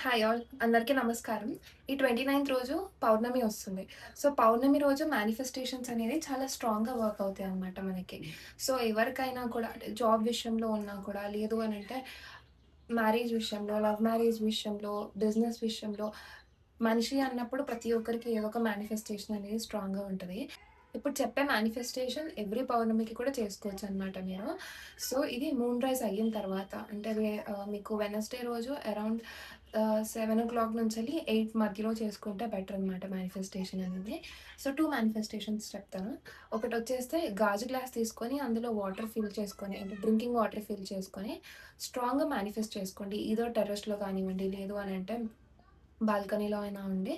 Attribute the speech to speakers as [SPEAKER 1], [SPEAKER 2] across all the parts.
[SPEAKER 1] Hi all అందరికీ నమస్కారం. ఈ 29థ్ రోజు పౌర్ణమి వస్తుంది. సో, పౌర్ణమి రోజు మేనిఫెస్టేషన్స్ అనేది చాలా స్ట్రాంగ్‌గా వర్క్ అవుతాయన్నమాట మనకి. సో, ఎవరికైనా కూడా అంటే జాబ్ విషయంలో ఉన్నా కూడా, లేదు అనంటే మ్యారేజ్ విషయంలో, లవ్ మ్యారేజ్ విషయంలో, బిజినెస్ విషయంలో, మనిషి అన్నప్పుడు ప్రతి ఒక్కరికి ఏదో ఒక మేనిఫెస్టేషన్ అనేది స్ట్రాంగ్‌గా ఉంటది. ఇప్పుడు చెప్పే మేనిఫెస్టేషన్ ఎవ్రి పౌర్ణమికి కూడా చేసుకోవచ్చనమాట మీరు. సో, ఇది మూన్ రైజ్ అయిన తర్వాత అంటే అది మీకు వెడ్నెస్‌డే రోజు అరౌండ్ 7:00 నుంచెల్లి 8 మధ్యలో చేసుకుంటే బెటర్ అనమాట మేనిఫెస్టేషన్ అనేది. సో, 2 మేనిఫెస్టేషన్స్ చెప్తాను. ఒకటొచ్చేస్తే గాజు గ్లాస్ తీసుకొని అందులో వాటర్ ఫిల్ చేసుకొని అంటే డ్రింకింగ్ వాటర్ ఫిల్ చేసుకొని స్ట్రాంగ్‌గా మేనిఫెస్ట్ చేసుకోండి. ఈథర్ టెర్రస్‌లో కానివ్వండి, లేదు అనంటే బాల్కనీలో అయినా ఉండి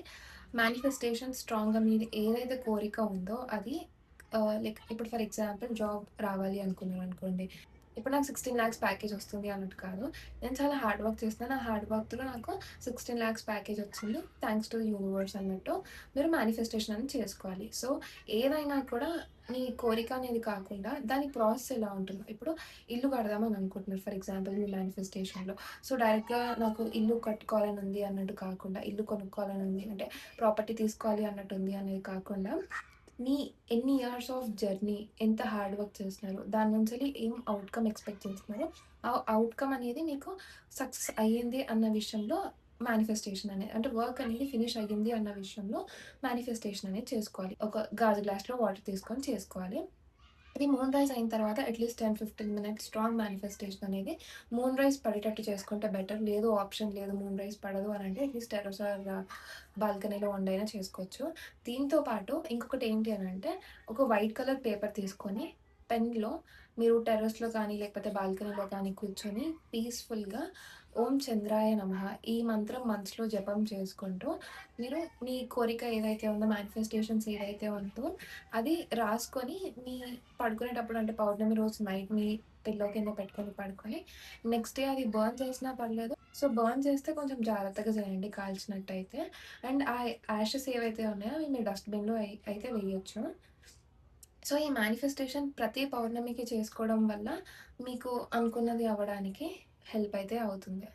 [SPEAKER 1] మేనిఫెస్టేషన్ స్ట్రాంగ్‌గా మీది ఏదైతే కోరిక ఉందో అది లైక్ ఇప్పుడు ఫర్ ఎగ్జాంపుల్ జాబ్ రావాలి అనుకున్నారనుకోండి. ఇప్పుడు నాకు 16,00,000 ప్యాకేజ్ వస్తుంది అన్నట్టు కాదు. నేను చాలా హార్డ్ వర్క్ చేస్తున్నాను. ఆ హార్డ్ వర్క్‌లో నాకు 16,00,000 ప్యాకేజ్ వచ్చింది. థాంక్స్ టు ది యూనివర్స్ అన్నట్టు మీరు మేనిఫెస్టేషన్ అనేది చేసుకోవాలి. సో, ఏదైనా కూడా మీ కోరిక అనేది కాకుండా దాని ప్రాసెస్ ఎలా ఉంటుందో ఇప్పుడు ఇల్లు కడదామని అనుకుంటున్నారు ఫర్ ఎగ్జాంపుల్ మీ మేనిఫెస్టేషన్‌లో. సో, డైరెక్ట్‌గా నాకు ఇల్లు కట్టుకోవాలని ఉంది అన్నట్టు కాకుండా, ఇల్లు కొనుక్కోవాలని ఉంది అంటే ప్రాపర్టీ తీసుకోవాలి అన్నట్టు ఉంది అనేది కాకుండా, మీ ఎన్ని ఇయర్స్ ఆఫ్ జర్నీ, ఎంత హార్డ్ వర్క్ చేస్తున్నారు, దాని నుంచెల్లి ఏం ఔట్‌కమ్ ఎక్స్‌పెక్ట్ చేస్తున్నారు, ఆ ఔట్‌కమ్ అనేది మీకు సక్సెస్ అయ్యింది అన్న విషయంలో మేనిఫెస్టేషన్ అనేది అంటే వర్క్ అనేది ఫినిష్ అయ్యింది అన్న విషయంలో మేనిఫెస్టేషన్ అనేది చేసుకోవాలి. ఒక గాజు గ్లాస్‌లో వాటర్ తీసుకొని చేసుకోవాలి. ఇది మూన్ రైజ్ అయిన తర్వాత అట్‌లీస్ట్ 10, 15 మినిట్స్ స్ట్రాంగ్ మేనిఫెస్టేషన్ అనేది మూన్ రైజ్ పడేటట్టు చేసుకుంటే బెటర్. లేదు ఆప్షన్ లేదు మూన్ రైజ్ పడదు అనంటే అట్‌లీస్ట్ టెర్రస్ ఆర్ బాల్కనీలో వండైనా చేసుకోవచ్చు. దీంతో పాటు ఇంకొకటి ఏంటి అనంటే ఒక వైట్ కలర్ పేపర్ తీసుకొని పెన్‌లో మీరు టెర్రస్‌లో కానీ లేకపోతే బాల్కనీలో కానీ కూర్చొని పీస్‌ఫుల్‌గా ఓం చంద్రాయ నమః ఈ మంత్రం మనసులో జపం చేసుకుంటూ మీరు మీ కోరిక ఏదైతే ఉందో మేనిఫెస్టేషన్స్ ఏదైతే ఉందో అది రాసుకొని మీ పడుకునేటప్పుడు అంటే పౌర్ణమి రోజు నైట్ మీ పిల్లో కింద పెట్టుకొని పడుకొని నెక్స్ట్ డే అది బర్న్ చేసినా పర్లేదు. సో, బర్న్ చేస్తే కొంచెం జాగ్రత్తగా చేయండి కాల్చినట్టయితే. అండ్ ఆ యాషెస్ ఏవైతే ఉన్నాయో అవి మీ డస్ట్‌బిన్‌లో అయితే వేయొచ్చు. సో, ఈ మేనిఫెస్టేషన్ ప్రతి పౌర్ణమికి చేసుకోవడం వల్ల మీకు అనుకున్నది అవ్వడానికి హెల్ప్ అయితే అవుతుంది.